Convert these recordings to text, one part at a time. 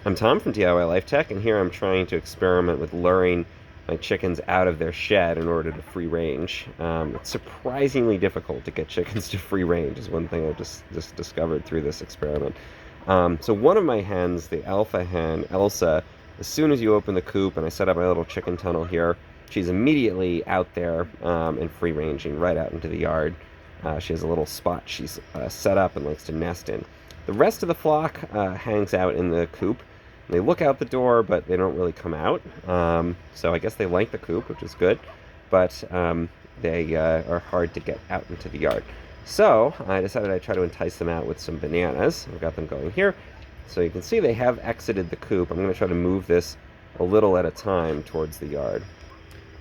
I'm Tom from DIY Life Tech, and here I'm trying to experiment with luring my chickens out of their shed in order to free range. It's surprisingly difficult to get chickens to free range, is one thing I just discovered through this experiment. So one of my hens, the alpha hen, Elsa, as soon as you open the coop and I set up my little chicken tunnel here, she's immediately out there and free ranging right out into the yard. She has a little spot she's set up and likes to nest in. The rest of the flock hangs out in the coop. They look out the door, but they don't really come out. So I guess they like the coop, which is good, but they are hard to get out into the yard. So I decided I'd try to entice them out with some bananas. I've got them going here. So you can see they have exited the coop. I'm going to try to move this a little at a time towards the yard.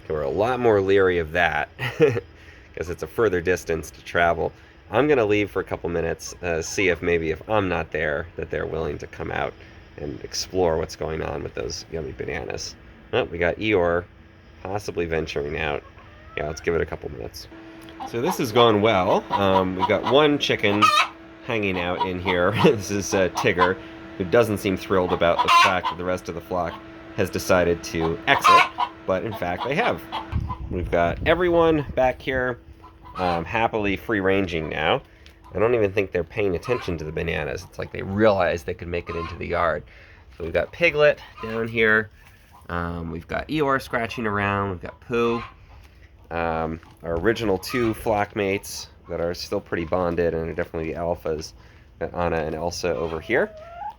Okay, we're a lot more leery of that because it's a further distance to travel. I'm going to leave for a couple minutes, see if maybe if I'm not there, that they're willing to come out and explore what's going on with those yummy bananas. Oh, we got Eeyore possibly venturing out. Yeah, let's give it a couple minutes. So this has gone well. We've got one chicken hanging out in here. This is Tigger, who doesn't seem thrilled about the fact that the rest of the flock has decided to exit, but in fact they have. We've got everyone back here happily free-ranging now. I don't even think they're paying attention to the bananas. It's like they realize they could make it into the yard. So we've got Piglet down here. We've got Eeyore scratching around. We've got Pooh. Our original two flock mates that are still pretty bonded and are definitely the alphas. Got Anna and Elsa over here.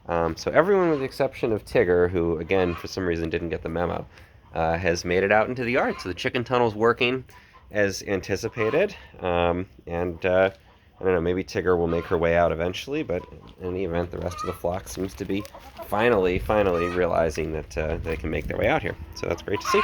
So everyone with the exception of Tigger, who again for some reason didn't get the memo, has made it out into the yard. So the chicken tunnel's working as anticipated. I don't know, maybe Tigger will make her way out eventually, but in any event, the rest of the flock seems to be finally realizing that they can make their way out here. So that's great to see.